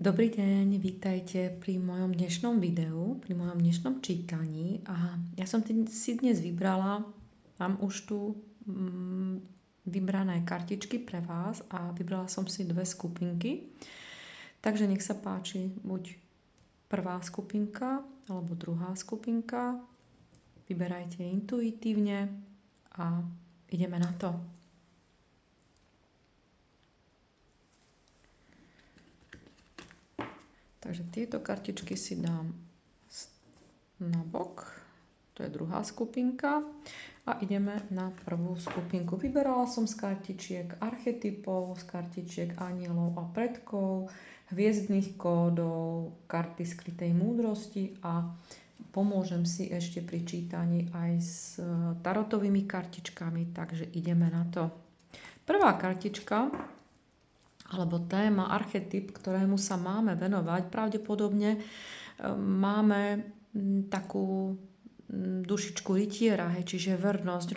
Dobrý deň, vítajte pri mojom dnešnom videu, pri mojom dnešnom čítaní. A ja som si dnes vybrala, mám už tu vybrané kartičky pre vás a vybrala som si dve skupinky. Takže nech sa páči, buď prvá skupinka alebo druhá skupinka. Vyberajte intuitívne a ideme na to. Takže tieto kartičky si dám na bok. To je druhá skupinka. A ideme na prvú skupinku. Vyberala som z kartičiek archetypov, z kartičiek anielov a predkov, hviezdnych kódov, karty skrytej múdrosti a pomôžem si ešte pri čítaní aj s tarotovými kartičkami. Takže ideme na to. Prvá kartička alebo téma, archetyp, ktorému sa máme venovať, pravdepodobne máme takú dušičku rytiera, čiže vernosť,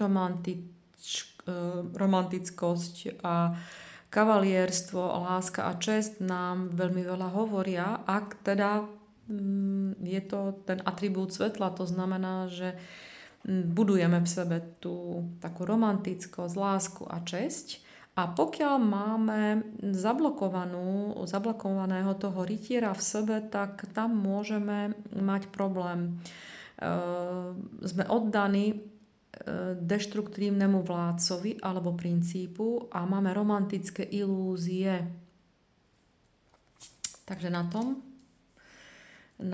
romantickosť a kavalierstvo, láska a česť nám veľmi veľa hovoria. Ak teda je to ten atribút svetla, to znamená, že budujeme v sebe tú takú romantickosť, lásku a česť. A pokiaľ máme zablokovaného toho rytiera v sebe, tak tam môžeme mať problém. Sme oddaní deštruktívnemu vládcovi alebo princípu a máme romantické ilúzie. Takže na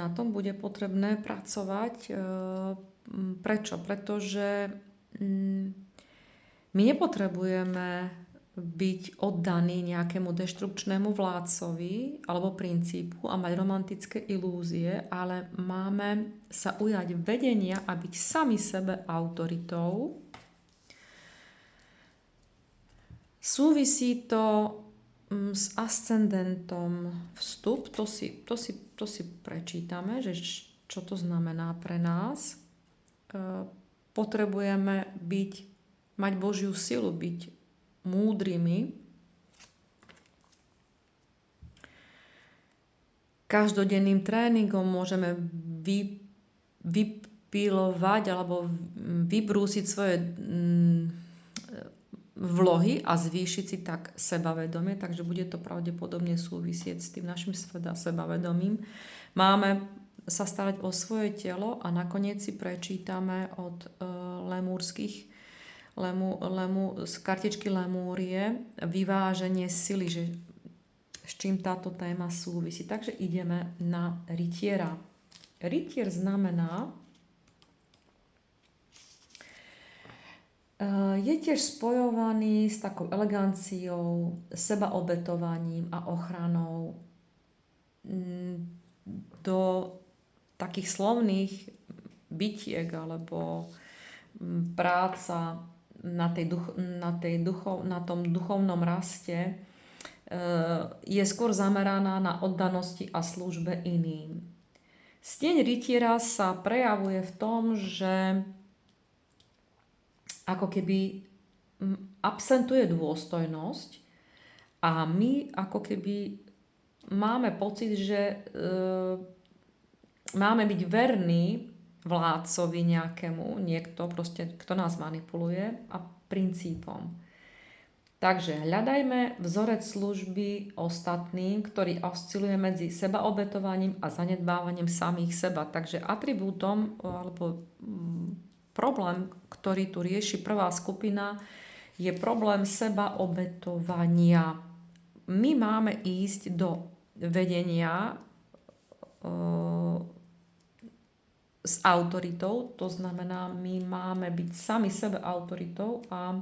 tom bude potrebné pracovať. Prečo? Pretože my nepotrebujeme byť oddaný nejakému deštrukčnému vládcovi alebo princípu a mať romantické ilúzie, ale máme sa ujať vedenia a byť sami sebe autoritou. Súvisí to s ascendentom vstup, to si prečítame, že čo to znamená pre nás. Potrebujeme mať Božiu silu, byť múdrymi. Každodenným tréningom môžeme vypilovať alebo vybrúsiť svoje vlohy a zvýšiť si tak sebavedomie, takže bude to pravdepodobne súvisieť s tým našim sebavedomím. Máme sa starať o svoje telo a nakoniec si prečítame od z kartičky Lemúrie vyváženie sily, že s čím táto téma súvisí. Takže ideme na rytiera. Rytier znamená, je tiež spojovaný s takou eleganciou, sebaobetovaním a ochranou do takých slovných bytiek alebo práca na tom duchovnom raste je skôr zameraná na oddanosti a službe iným. Stieň rytiera sa prejavuje v tom, že ako keby absentuje dôstojnosť a my ako keby máme pocit, že máme byť verní vládcovi nejakému, niekto proste, kto nás manipuluje a princípom. Takže hľadajme vzorec služby ostatným, ktorý osciluje medzi sebaobetovaním a zanedbávaním samých seba. Takže atribútom alebo problém, ktorý tu rieši prvá skupina, je problém sebaobetovania. My máme ísť do vedenia s autoritou, to znamená, my máme byť sami sebe autoritou a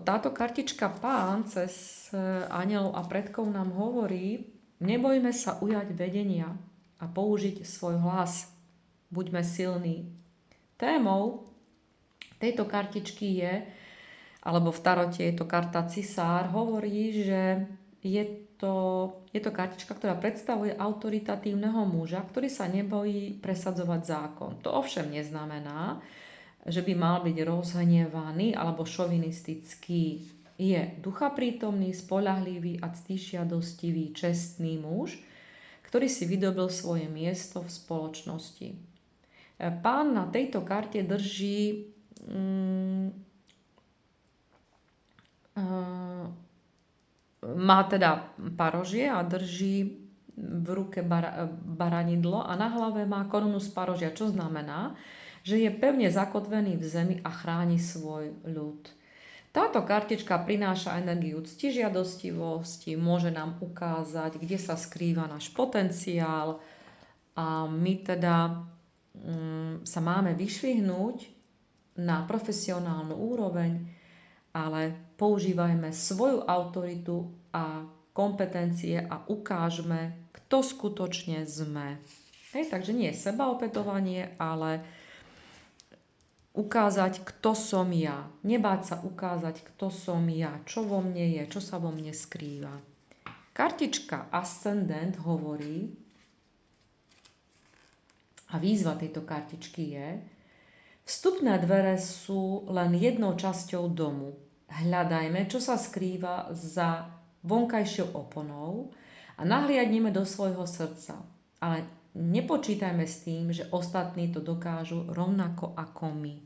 táto kartička Pán cez anielov a predkov nám hovorí, nebojme sa ujať vedenia a použiť svoj hlas. Buďme silní. Témou tejto kartičky je, alebo v tarote je to karta Cisár, hovorí, že je to kartička, ktorá predstavuje autoritatívneho muža, ktorý sa nebojí presadzovať zákon. To ovšem neznamená, že by mal byť rozhnevaný alebo šovinistický. Je duchaprítomný, spoľahlivý a ctižiadostivý, čestný muž, ktorý si vydobil svoje miesto v spoločnosti. Pán na tejto karte drží má teda parožie a drží v ruke baranidlo a na hlave má korunu z parožia, čo znamená, že je pevne zakotvený v zemi a chráni svoj ľud. Táto kartička prináša energiu ctižiadostivosti, môže nám ukázať, kde sa skrýva náš potenciál a my teda sa máme vyšvihnúť na profesionálnu úroveň, ale používajme svoju autoritu a kompetencie a ukážme, kto skutočne sme. Takže nie je sebaopätovanie, ale ukázať, kto som ja. Nebáť sa ukázať, kto som ja, čo vo mne je, čo sa vo mne skrýva. Kartička Ascendent hovorí, a výzva tejto kartičky je: vstupné dvere sú len jednou časťou domu. Hľadajme, čo sa skrýva za vonkajšou oponou a nahliadnime do svojho srdca. Ale nepočítajme s tým, že ostatní to dokážu rovnako ako my.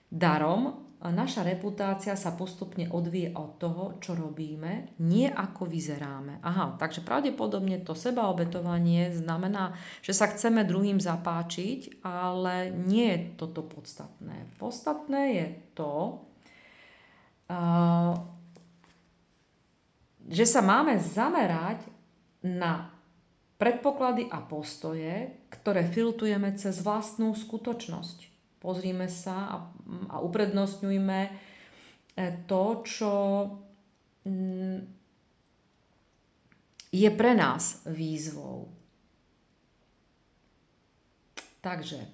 Darom naša reputácia sa postupne odvíja od toho, čo robíme, nie ako vyzeráme. Takže pravdepodobne to sebaobetovanie znamená, že sa chceme druhým zapáčiť, ale nie je toto podstatné. Podstatné je to, že sa máme zamerať na predpoklady a postoje, ktoré filtrujeme cez vlastnú skutočnosť. Pozrime sa a uprednostňujme to, čo je pre nás výzvou. Takže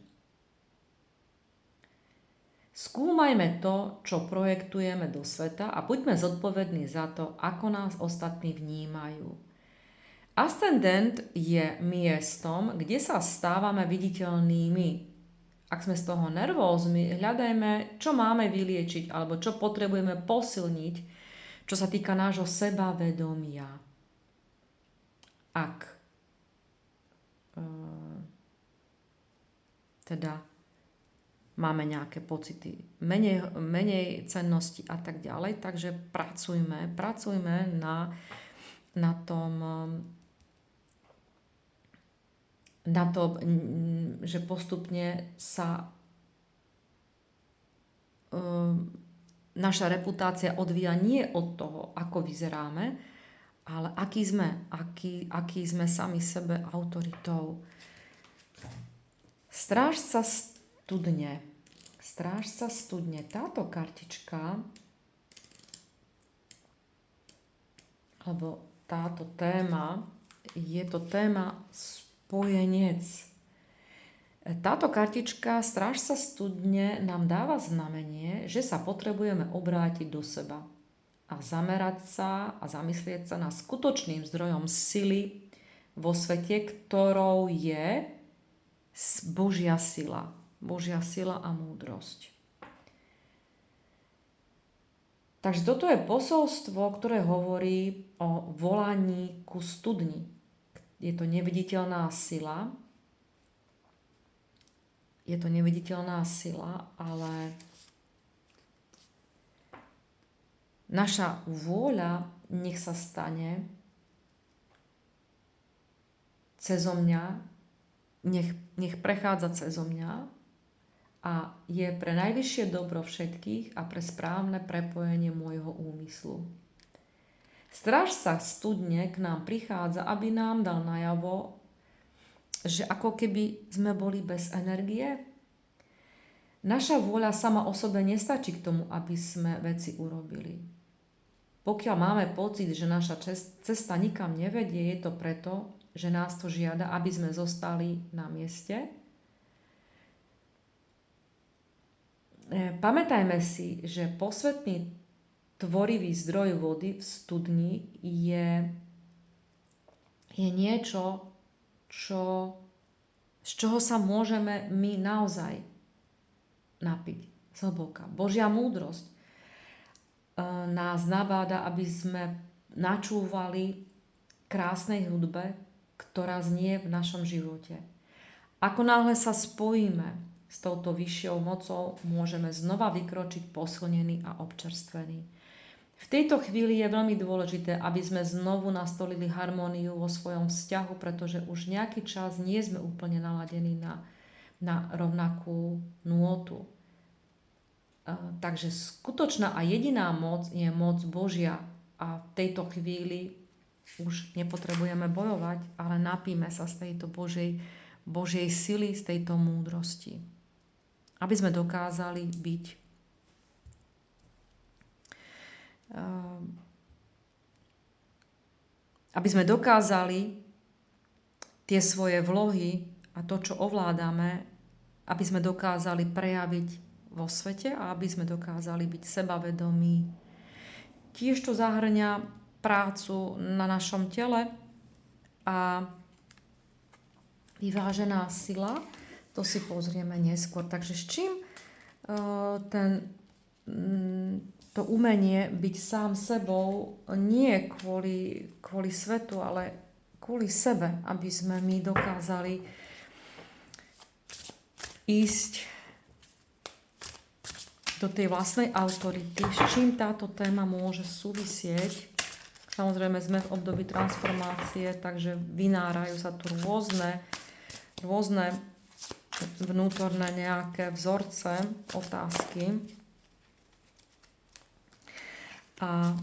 skúmajme to, čo projektujeme do sveta a buďme zodpovední za to, ako nás ostatní vnímajú. Ascendent je miestom, kde sa stávame viditeľnými. Ak sme z toho nervózni, hľadajme, čo máme vyliečiť alebo čo potrebujeme posilniť, čo sa týka nášho sebavedomia. Ak teda máme nejaké pocity menej cennosti a tak ďalej, takže pracujme na tom, že postupne sa naša reputácia odvíja nie od toho, ako vyzeráme, ale aký sme sami sebe autoritou. Strážca studne. Táto kartička alebo táto téma je to téma spojenec. Táto kartička Strážca studne nám dáva znamenie, že sa potrebujeme obrátiť do seba a zamerať sa a zamyslieť sa na skutočným zdrojom sily vo svete, ktorou je Božia sila a múdrosť. Takže toto je posolstvo, ktoré hovorí o volaní ku studni. Je to neviditeľná sila. Ale naša vôľa nech sa stane cezo mňa, nech prechádza cezo mňa a je pre najvyššie dobro všetkých a pre správne prepojenie môjho úmyslu. Strážca studne k nám prichádza, aby nám dal najavo, že ako keby sme boli bez energie. Naša vôľa sama o sebe nestačí k tomu, aby sme veci urobili. Pokiaľ máme pocit, že naša cesta nikam nevedie, je to preto, že nás to žiada, aby sme zostali na mieste. Pamätajme si, že posvätný tvorivý zdroj vody v studni je niečo, z čoho sa môžeme my naozaj napiť zhlboka. Božia múdrosť. nás nabáda, aby sme načúvali krásnej hudbe, ktorá znie v našom živote. Ako náhle sa spojíme s touto vyššou mocou, môžeme znova vykročiť posilnení a občerstvení. V tejto chvíli je veľmi dôležité, aby sme znovu nastolili harmóniu vo svojom vzťahu, pretože už nejaký čas nie sme úplne naladení na rovnakú nôtu. Takže skutočná a jediná moc je moc Božia a v tejto chvíli už nepotrebujeme bojovať, ale napíme sa z tejto Božej sily, z tejto múdrosti. Aby sme dokázali byť aby sme dokázali tie svoje vlohy a to, čo ovládame, aby sme dokázali prejaviť vo svete a aby sme dokázali byť sebavedomí. Tiež to zahŕňa prácu na našom tele a vyvážená sila, to si pozrieme neskôr. Takže s čím to umenie byť sám sebou nie kvôli svetu, ale kvôli sebe, aby sme my dokázali ísť do tej vlastnej autority, s čím táto téma môže súvisieť. Samozrejme sme v období transformácie, takže vynárajú sa tu rôzne vnútorné nejaké vzorce, otázky. A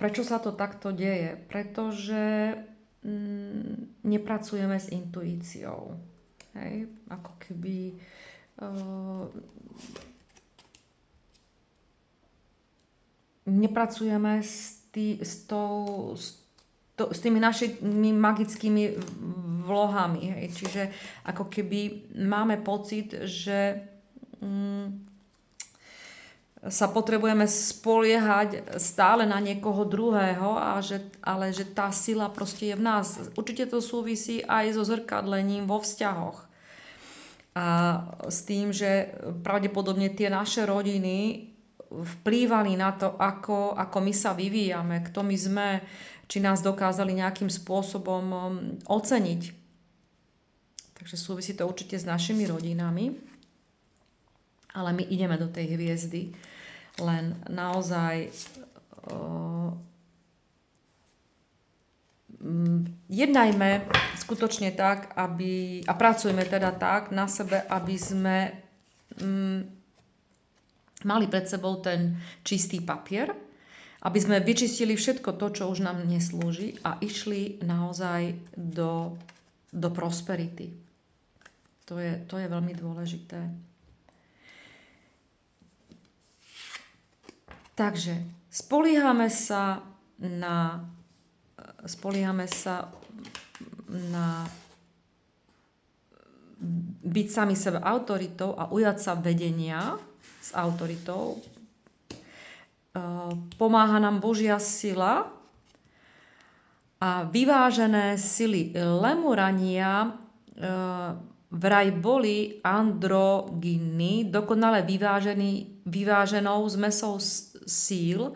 prečo sa to takto deje? Pretože nepracujeme s intuíciou. Hej? Ako keby nepracujeme s tými našimi magickými vlohami. Hej? Čiže ako keby máme pocit, že sa potrebujeme spoliehať stále na niekoho druhého, ale že tá sila proste je v nás. Určite to súvisí aj so zrkadlením vo vzťahoch. A s tým, že pravdepodobne tie naše rodiny vplývali na to, ako my sa vyvíjame, kto my sme, či nás dokázali nejakým spôsobom oceniť. Takže súvisí to určite s našimi rodinami. Ale my ideme do tej hviezdy. Len naozaj jednajme skutočne tak, a pracujme teda tak na sebe, aby sme mali pred sebou ten čistý papier, aby sme vyčistili všetko to, čo už nám neslúži a išli naozaj do prosperity. To je veľmi dôležité. Takže spoliehame sa na byť sami sebe autoritou a ujať sa vedenia s autoritou. Pomáha nám Božia sila a vyvážené sily Lemurania vraj boli androgyny, dokonale vyváženou zmesou síl,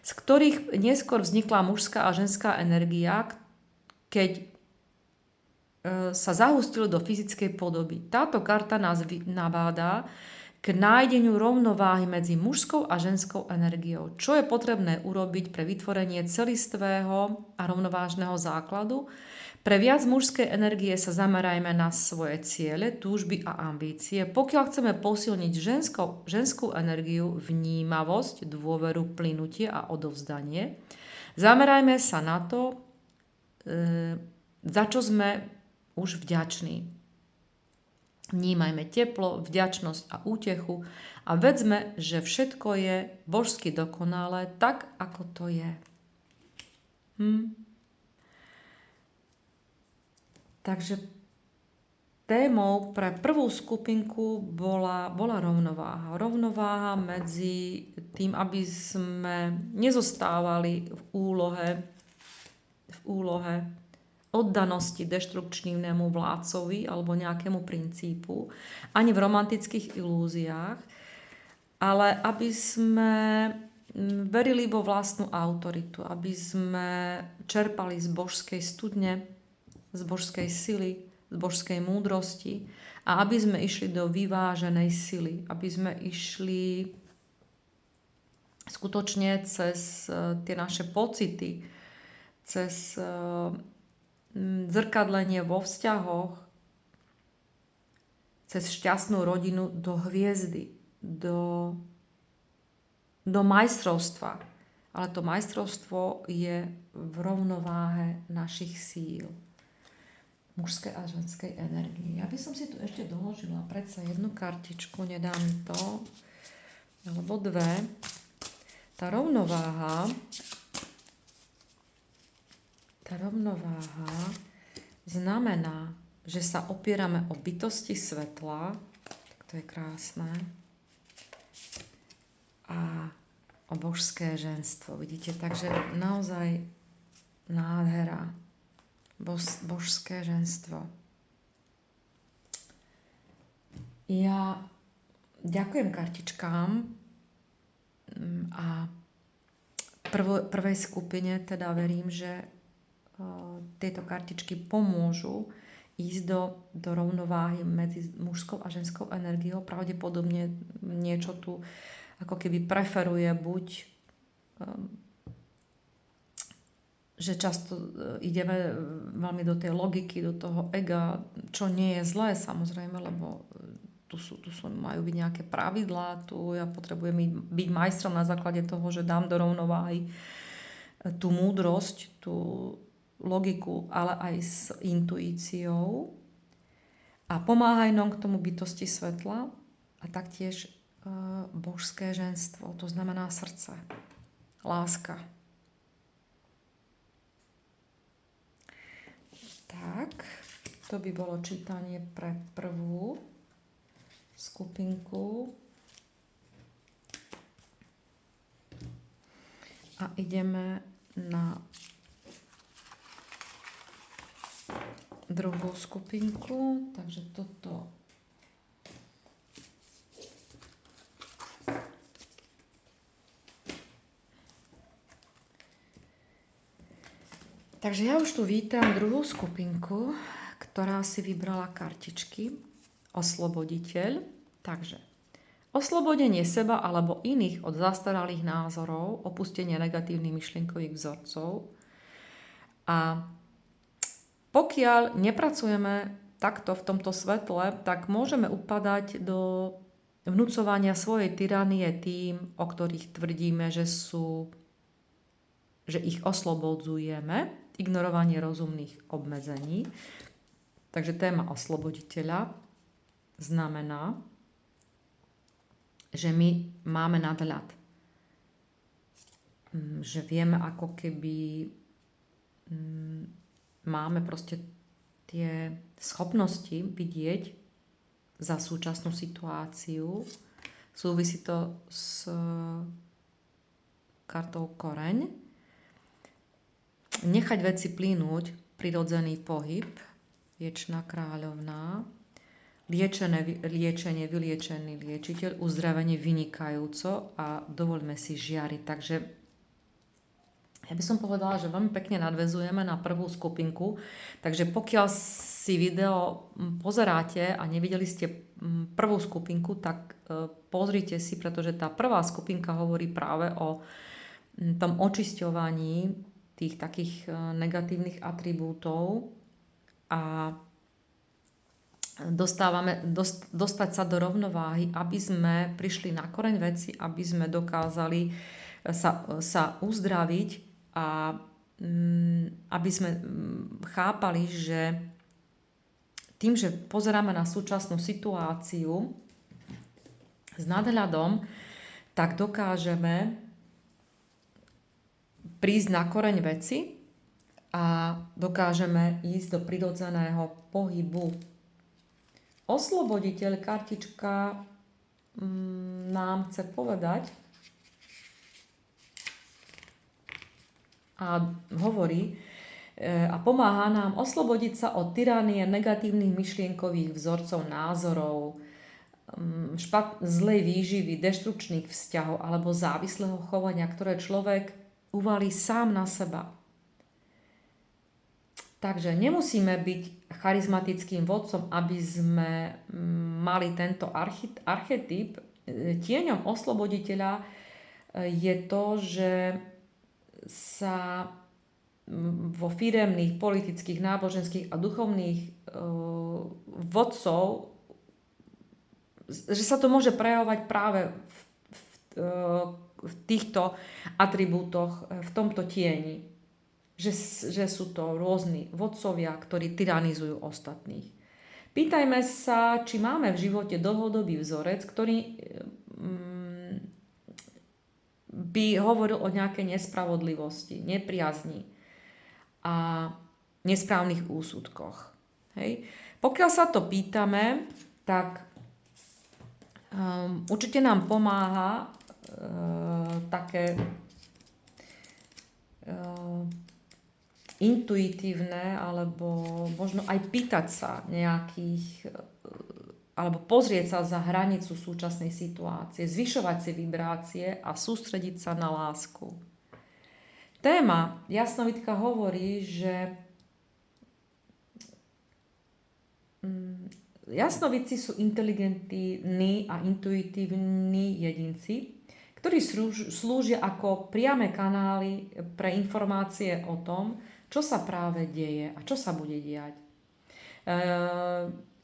z ktorých neskôr vznikla mužská a ženská energia, keď sa zahustili do fyzickej podoby. Táto karta nás nabáda k nájdeniu rovnováhy medzi mužskou a ženskou energiou. Čo je potrebné urobiť pre vytvorenie celistvého a rovnovážneho základu? Pre viac mužskej energie sa zamerajme na svoje ciele, túžby a ambície. Pokiaľ chceme posilniť ženskú energiu, vnímavosť, dôveru, plynutie a odovzdanie, zamerajme sa na to, za čo sme už vďační. Vnímajme teplo, vďačnosť a útechu a vedzme, že všetko je božsky dokonalé, tak ako to je. Takže témou pre prvú skupinku bola rovnováha. Rovnováha medzi tým, aby sme nezostávali v úlohe oddanosti deštrukčnému vládcovi alebo nejakému princípu, ani v romantických ilúziách, ale aby sme verili vo vlastnú autoritu, aby sme čerpali z božskej studne, z božskej sily, z božskej múdrosti a aby sme išli do vyváženej sily, aby sme išli skutočne cez tie naše pocity, cez zrkadlenie vo vzťahoch, cez šťastnú rodinu do hviezdy, do majstrovstva. Ale to majstrovstvo je v rovnováhe našich síl. Mužskej a ženskej energie. Ja by som si tu ešte doložila predsa jednu kartičku, nedám to, alebo dve. Tá rovnováha znamená, že sa opierame o bytosti svetla, tak to je krásne, a o božské ženstvo. Vidíte, takže naozaj nádhera, božské ženstvo. Ja ďakujem kartičkám a prvej skupine teda verím, že tieto kartičky pomôžu ísť do rovnováhy medzi mužskou a ženskou energiou. Pravdepodobne niečo tu ako keby preferuje buď, že často ideme veľmi do tej logiky, do toho ega, čo nie je zlé samozrejme, lebo tu majú byť nejaké pravidlá, tu ja potrebujem byť majstrom na základe toho, že dám do rovnováhy tú múdrosť, tú logiku, ale aj s intuíciou a pomáhaj nám k tomu bytosti svetla a taktiež božské ženstvo, to znamená srdce, láska. Tak, to by bolo čítanie pre prvú skupinku. A ideme na druhú skupinku. Takže toto Takže ja už tu vítam druhú skupinku, ktorá si vybrala kartičky Osloboditeľ. Takže oslobodenie seba alebo iných od zastaralých názorov, opustenie negatívnych myšlienkových vzorcov. A pokiaľ nepracujeme takto v tomto svetle, tak môžeme upadať do vnúcovania svojej tyranie tým, o ktorých tvrdíme, že ich oslobodzujeme, ignorovanie rozumných obmedzení. Takže téma osloboditeľa znamená, že my máme nadhľad. Že vieme ako keby máme proste tie schopnosti vidieť za súčasnú situáciu. Súvisí to s kartou koreň. Nechať veci plynúť, prirodzený pohyb, Viečná kráľovná, liečenie, vyliečený liečiteľ, uzdravenie vynikajúco a dovoľme si žiariť. Takže ja by som povedala, že veľmi pekne nadväzujeme na prvú skupinku. Takže pokiaľ si video pozeráte a nevideli ste prvú skupinku, tak pozrite si, pretože tá prvá skupinka hovorí práve o tom očisťovaní tých takých negatívnych atribútov a dostať sa do rovnováhy, aby sme prišli na koreň veci, aby sme dokázali sa uzdraviť a aby sme chápali, že tým, že pozeráme na súčasnú situáciu s nadhľadom, tak dokážeme prísť na koreň veci a dokážeme ísť do prirodzeného pohybu. Osloboditeľ, kartička nám chce povedať a hovorí a pomáha nám oslobodiť sa od tyranie negatívnych myšlienkových vzorcov, názorov zlej výživy, deštrukčných vzťahov alebo závislého chovania, ktoré človek uvalí sám na seba. Takže nemusíme byť charizmatickým vodcom, aby sme mali tento archetyp. Tieňom osloboditeľa je to, že sa vo firemných, politických, náboženských a duchovných vodcov, že sa to môže prejavovať práve v týchto atribútoch, v tomto tieni. Že sú to rôzni vodcovia, ktorí tyranizujú ostatných. Pýtajme sa, či máme v živote dlhodobý vzorec, ktorý by hovoril o nejakej nespravodlivosti, nepriazni a nesprávnych úsudkoch. Hej. Pokiaľ sa to pýtame, tak určite nám pomáha také intuitívne, alebo možno aj pýtať sa nejakých, alebo pozrieť sa za hranicu súčasnej situácie, zvyšovať si vibrácie a sústrediť sa na lásku. Téma jasnovidka hovorí, že jasnovidci sú inteligentní a intuitívni jedinci, ktorí slúžia ako priame kanály pre informácie o tom, čo sa práve deje a čo sa bude diať.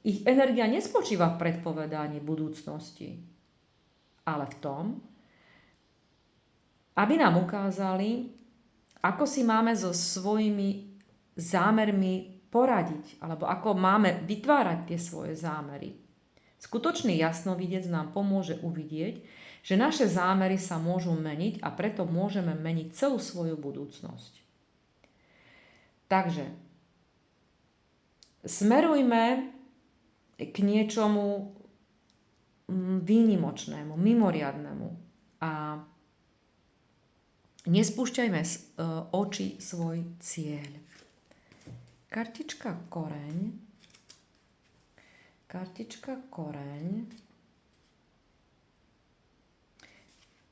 Ich energia nespočíva v predpovedaní budúcnosti, ale v tom, aby nám ukázali, ako si máme so svojimi zámermi poradiť, alebo ako máme vytvárať tie svoje zámery. Skutočný jasnovidec nám pomôže uvidieť, že naše zámery sa môžu meniť a preto môžeme meniť celú svoju budúcnosť. Takže smerujme k niečomu výnimočnému, mimoriadnemu a nespúšťajme z očí svoj cieľ. Kartička koreň.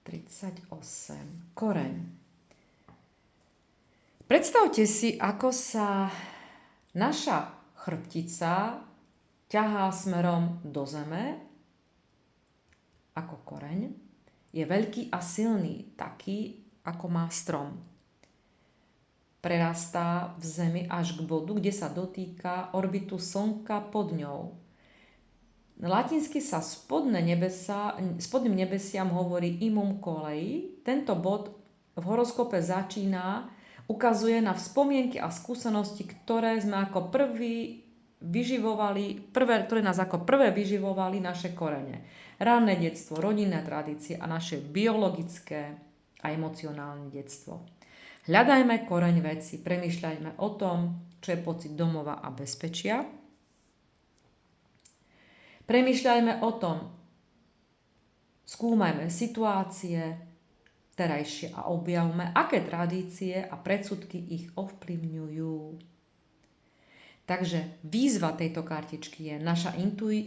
38. Koreň. Predstavte si, ako sa naša chrbtica ťahá smerom do zeme, ako koreň. Je veľký a silný, taký, ako má strom. Prerastá v zemi až k bodu, kde sa dotýka orbitu Slnka pod ňou. Latinsky sa spodným nebesiam hovorí imum colei. Tento bod v horoskope začína, ukazuje na spomienky a skúsenosti, ktoré sme ako ktoré nás ako prvé vyživovali naše korene. Ranné detstvo, rodinné tradície a naše biologické a emocionálne detstvo. Hľadajme koreň veci, premýšľajme o tom, čo je pocit domova a bezpečia. Premýšľajme o tom, skúmajme situácie terajšie a objavme, aké tradície a predsudky ich ovplyvňujú. Takže výzva tejto kartičky je,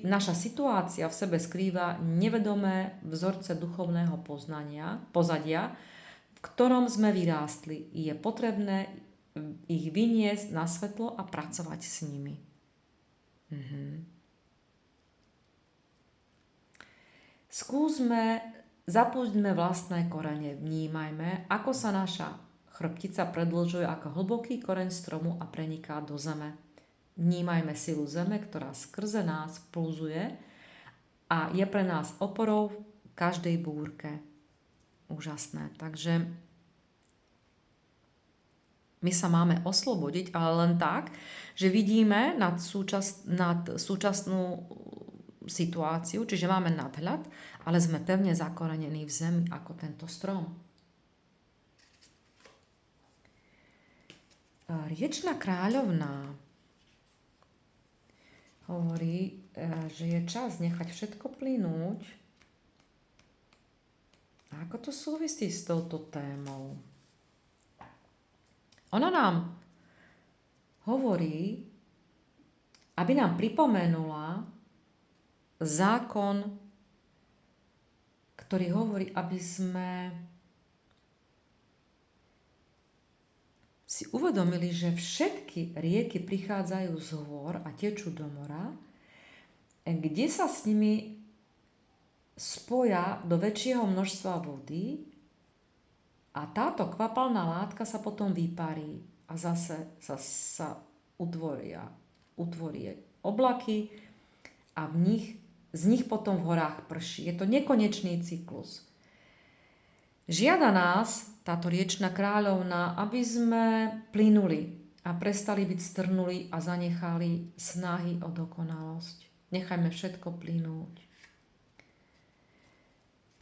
naša situácia v sebe skrýva nevedomé vzorce duchovného pozadia, v ktorom sme vyrástli. Je potrebné ich vyniesť na svetlo a pracovať s nimi. Zapúšťme vlastné korene, vnímajme, ako sa naša chrbtica predĺžuje ako hlboký koreň stromu a preniká do zeme. Vnímajme silu zeme, ktorá skrze nás pulzuje a je pre nás oporou v každej búrke. Úžasné. Takže my sa máme oslobodiť, ale len tak, že vidíme nad súčasnú situáciu, čiže máme nadhľad, ale sme pevne zakorenení v zemi ako tento strom. Riečna kráľovná hovorí, že je čas nechať všetko plynúť. A ako to súvisí s touto témou? Ona nám hovorí, aby nám pripomenula, zákon, ktorý hovorí, aby sme si uvedomili, že všetky rieky prichádzajú z hôr a tečú do mora, kde sa s nimi spoja do väčšieho množstva vody a táto kvapalná látka sa potom vyparí a zase sa utvorí oblaky a z nich potom v horách prší. Je to nekonečný cyklus. Žiada nás táto riečna kráľovna, aby sme plynuli a prestali byť strnuli a zanechali snahy o dokonalosť. Nechajme všetko plynúť.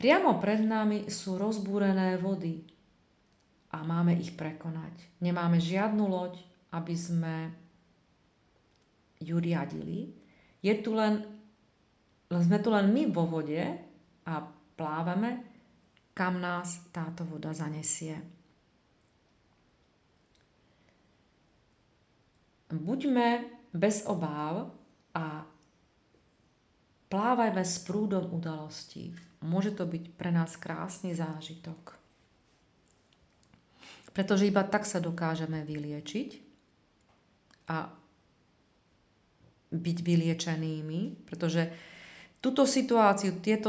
Priamo pred nami sú rozbúrené vody a máme ich prekonať. Nemáme žiadnu loď, aby sme ju riadili. Sme tu len my vo vode a plávame, kam nás táto voda zanesie. Buďme bez obáv a plávajme s prúdom udalostí. Môže to byť pre nás krásny zážitok. Pretože iba tak sa dokážeme vyliečiť a byť vyliečenými, pretože tieto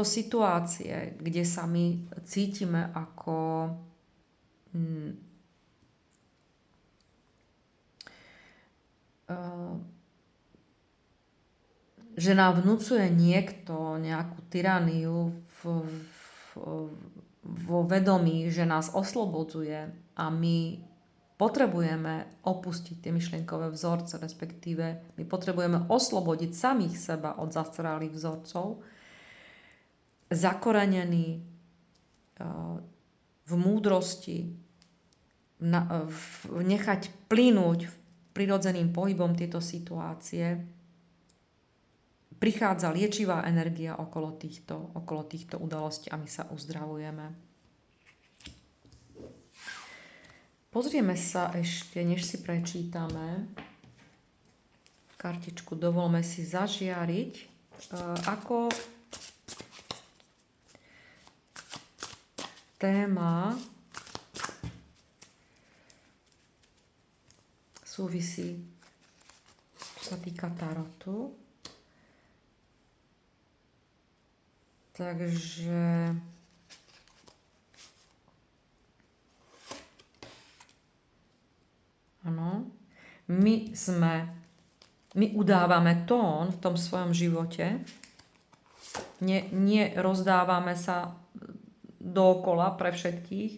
situácie, kde sa my cítime ako že nám vnúcuje niekto nejakú tyraniu vo vedomí, že nás oslobodzuje a my potrebujeme opustiť tie myšlienkové vzorce, respektíve my potrebujeme oslobodiť samých seba od zastaralých vzorcov, zakorenení v múdrosti, nechať plynúť prirodzeným pohybom tieto situácie. Prichádza liečivá energia okolo týchto udalostí a my sa uzdravujeme. Pozrieme sa ešte, než si prečítame kartičku, dovolme si zažiariť, ako téma súvisí, čo sa týka tarotu. Takže áno, my udávame tón v tom svojom živote, nie rozdávame sa dookola pre všetkých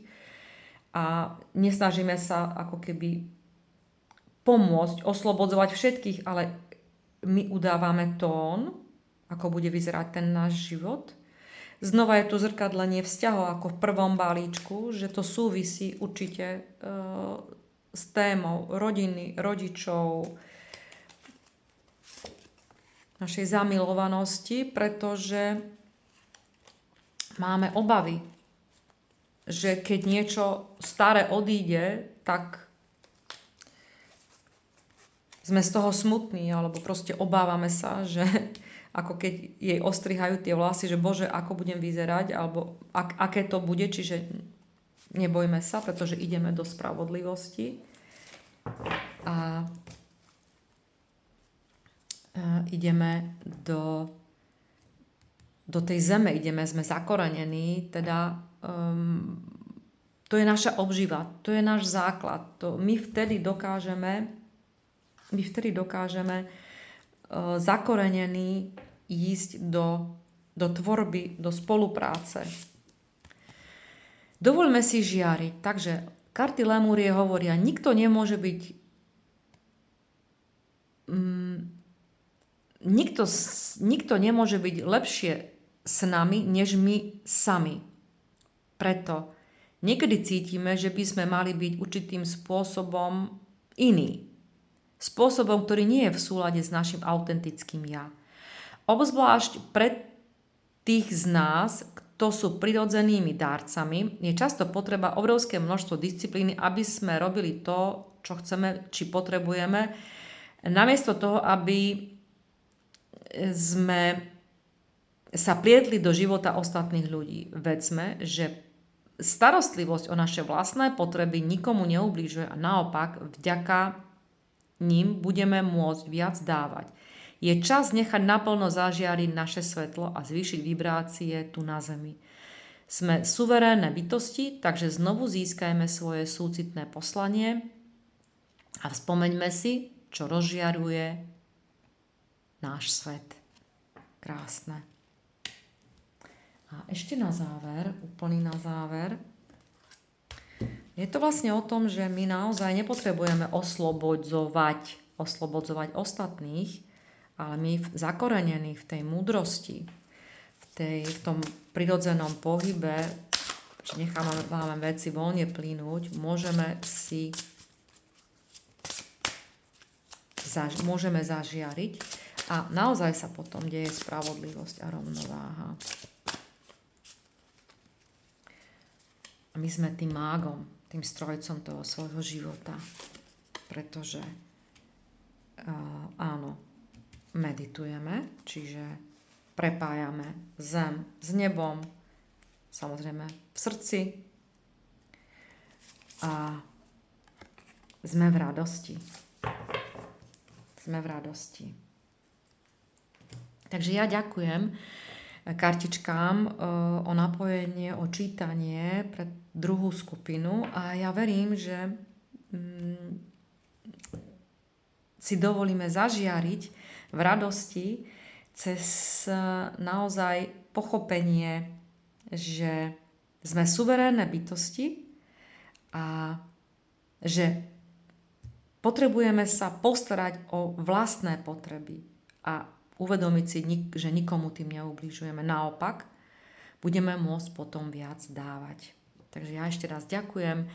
a nesnažíme sa ako keby pomôcť, oslobodzovať všetkých, ale my udávame tón, ako bude vyzerať ten náš život. Znova je tu zrkadlenie vzťahov ako v prvom balíčku, že to súvisí určite s témou rodiny, rodičov, našej zamilovanosti, pretože máme obavy, že keď niečo staré odíde, tak sme z toho smutní, alebo proste obávame sa, že ako keď jej ostrihajú tie vlasy, že Bože, ako budem vyzerať, alebo aké to bude, čiže nebojme sa, pretože ideme do spravodlivosti a ideme do tej zeme, sme zakorenení, teda to je naša obživa, to je náš základ. My vtedy dokážeme zakorenení ísť do tvorby, do spolupráce. Dovoľme si žiariť. Takže karty Lemúrie hovoria, nikto nemôže byť nikto nemôže byť lepšie s nami, než my sami. Preto niekedy cítime, že by sme mali byť určitým spôsobom iný. Spôsobom, ktorý nie je v súlade s našim autentickým ja. Obzvlášť pre tých z nás, kto sú prirodzenými darcami, je často potreba obrovské množstvo disciplíny, aby sme robili to, čo chceme, či potrebujeme, namiesto toho, aby sme sa plietli do života ostatných ľudí. Vedzme, že starostlivosť o naše vlastné potreby nikomu neublížuje a naopak vďaka ním budeme môcť viac dávať. Je čas nechať naplno zažiariť naše svetlo a zvýšiť vibrácie tu na Zemi. Sme suverénne bytosti, takže znovu získajme svoje súcitné poslanie a spomeňme si, čo rozžiaruje náš svet. Krásne. A ešte na záver, úplný na záver, je to vlastne o tom, že my naozaj nepotrebujeme oslobodzovať ostatných, ale my zakorenení v tej múdrosti, v tom prirodzenom pohybe, že máme veci voľne plynúť, môžeme zažiariť a naozaj sa potom deje spravodlivosť a rovnováha. A my sme tým mágom, tým strojcom toho svojho života, pretože áno, meditujeme, čiže prepájame zem s nebom, samozrejme v srdci a sme v radosti. Sme v radosti. Takže ja ďakujem kartičkám o napojenie, o čítanie pre druhú skupinu a ja verím, že si dovolíme zažiariť v radosti cez naozaj pochopenie, že sme suverénne bytosti a že potrebujeme sa postarať o vlastné potreby a uvedomiť si, že nikomu tým neubližujeme. Naopak, budeme môcť potom viac dávať. Takže ja ešte raz ďakujem.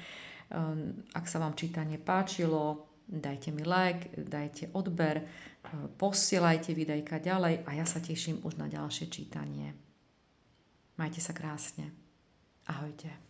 Ak sa vám čítanie páčilo, dajte mi like, dajte odber, posielajte videjka ďalej a ja sa teším už na ďalšie čítanie. Majte sa krásne. Ahojte.